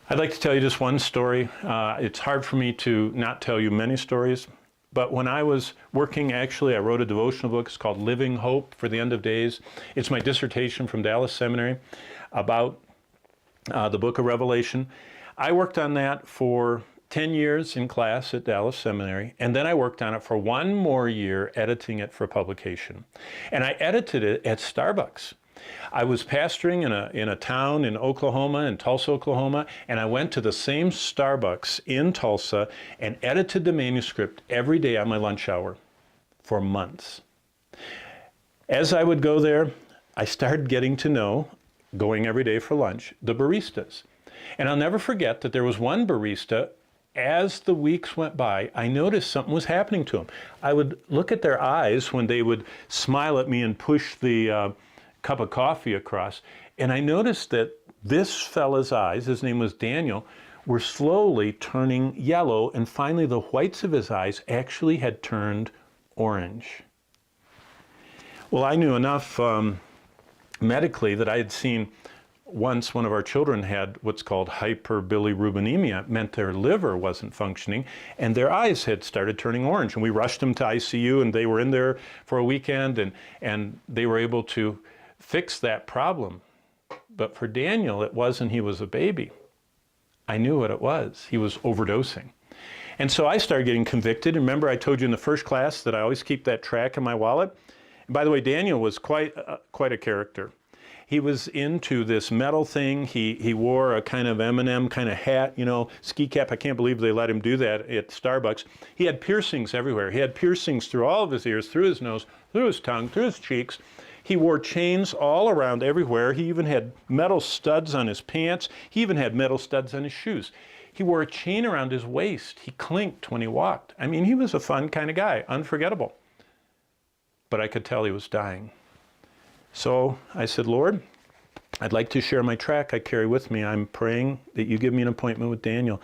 I'd like to tell you just one story. It's hard for me to not tell you many stories, but when I was working, actually, I wrote a devotional book. It's called Living Hope for the End of Days. It's my dissertation from Dallas Seminary about the book of Revelation. I worked on that for 10 years in class at Dallas Seminary, and then I worked on it for one more year, editing it for publication. And I edited it at Starbucks. I was pastoring in a town in Oklahoma, in Tulsa, Oklahoma, and I went to the same Starbucks in Tulsa and edited the manuscript every day on my lunch hour for months. As I would go there, I started getting to know, going every day for lunch, the baristas. And I'll never forget that there was one barista. As the weeks went by, I noticed something was happening to them. I would look at their eyes when they would smile at me and push the cup of coffee across, and I noticed that this fella's eyes, his name was Daniel, were slowly turning yellow, and finally the whites of his eyes actually had turned orange. Well, I knew enough medically that I had seen once one of our children had what's called hyperbilirubinemia. It meant their liver wasn't functioning and their eyes had started turning orange, and we rushed them to ICU, and they were in there for a weekend, and they were able to fix that problem. But for Daniel, it wasn't he was a baby. I knew what it was. He was overdosing. And so I started getting convicted. Remember, I told you in the first class that I always keep that track in my wallet. And by the way, Daniel was quite a character. He was into this metal thing. He wore a kind of M&M kind of hat, you know, ski cap. I can't believe they let him do that at Starbucks. He had piercings everywhere. He had piercings through all of his ears, through his nose, through his tongue, through his cheeks. He wore chains all around everywhere. He even had metal studs on his pants. He even had metal studs on his shoes. He wore a chain around his waist. He clinked when he walked. I mean, he was a fun kind of guy, unforgettable. But I could tell he was dying. So I said, Lord, I'd like to share my track I carry with me. I'm praying that you give me an appointment with Daniel.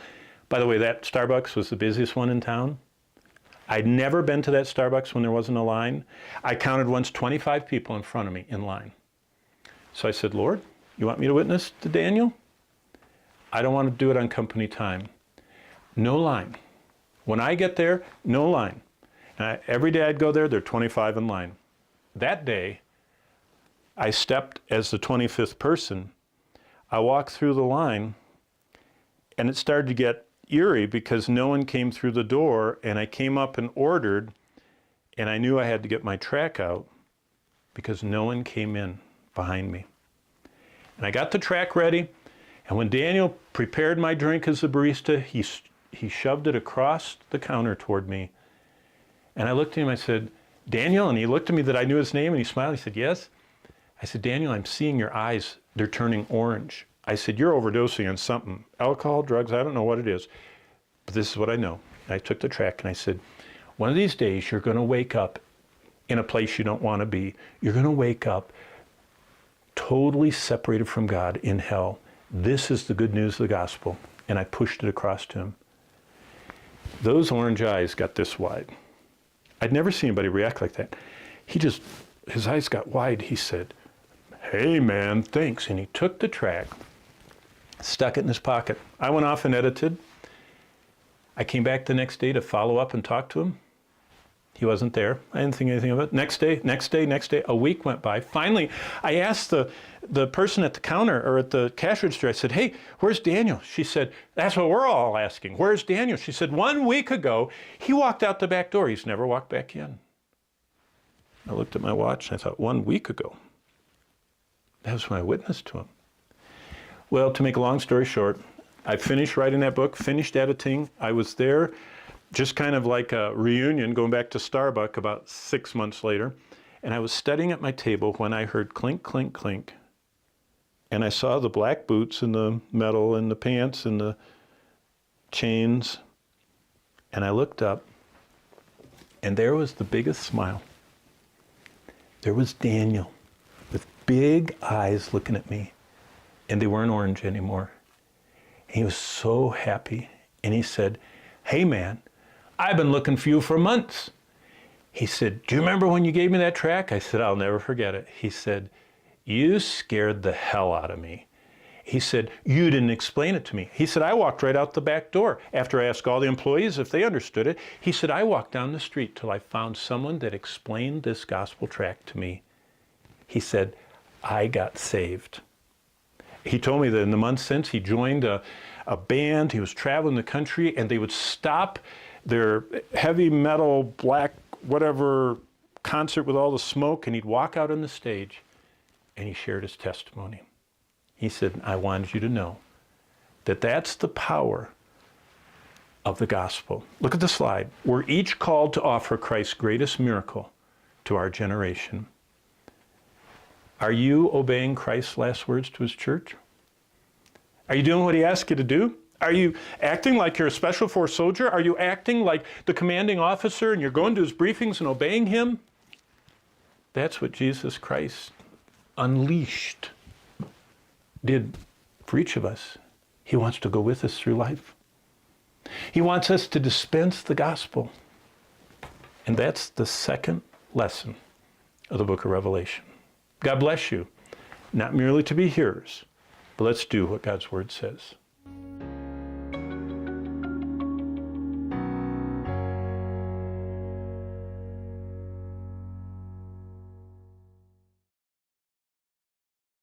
By the way, that Starbucks was the busiest one in town. I'd never been to that Starbucks when there wasn't a line. I counted once 25 people in front of me in line. So I said, Lord, you want me to witness to Daniel? I don't want to do it on company time. No line. When I get there, no line. Every day I'd go there, there are 25 in line. That day, I stepped as the 25th person. I walked through the line, and it started to get eerie because no one came through the door, and I came up and ordered, and I knew I had to get my track out because no one came in behind me. And I got the track ready, and when Daniel prepared my drink as a barista, he shoved it across the counter toward me. And I looked at him, I said, Daniel, and he looked at me that I knew his name, and he smiled, he said, yes. I said, Daniel, I'm seeing your eyes, they're turning orange. I said, you're overdosing on something, alcohol, drugs, I don't know what it is, but this is what I know. And I took the track and I said, one of these days you're going to wake up in a place you don't want to be. You're going to wake up totally separated from God in hell. This is the good news of the gospel. And I pushed it across to him. Those orange eyes got this wide. I'd never seen anybody react like that. His eyes got wide. He said, hey man, thanks. And he took the track, stuck it in his pocket. I went off and edited. I came back the next day to follow up and talk to him. He wasn't there. I didn't think anything of it. Next day, a week went by. Finally, I asked the person at the counter or at the cash register, I said, hey, where's Daniel? She said, that's what we're all asking. Where's Daniel? She said, 1 week ago, he walked out the back door. He's never walked back in. I looked at my watch and I thought, 1 week ago. That was when I witnessed to him. Well, to make a long story short, I finished writing that book, finished editing. I was there just kind of like a reunion, going back to Starbucks about 6 months later. And I was studying at my table when I heard clink, clink, clink. And I saw the black boots and the metal and the pants and the chains. And I looked up, and there was the biggest smile. There was Daniel with big eyes looking at me, and they weren't orange anymore. And he was so happy, and he said, hey man, I've been looking for you for months. He said, do you remember when you gave me that track? I said, I'll never forget it. He said, you scared the hell out of me. He said, you didn't explain it to me. He said, I walked right out the back door. After I asked all the employees if they understood it, he said, I walked down the street till I found someone that explained this gospel tract to me. He said, I got saved. He told me that in the months since, he joined a band. He was traveling the country, and they would stop their heavy metal, black, whatever concert with all the smoke, and he'd walk out on the stage, and he shared his testimony. He said, I wanted you to know that that's the power of the gospel. Look at the slide. We're each called to offer Christ's greatest miracle to our generation. Are you obeying Christ's last words to his church? Are you doing what he asked you to do? Are you acting like you're a Special Force soldier? Are you acting like the commanding officer and you're going to his briefings and obeying him? That's what Jesus Christ unleashed did for each of us. He wants to go with us through life. He wants us to dispense the gospel. And that's the second lesson of the book of Revelation. God bless you, not merely to be hearers, but let's do what God's word says.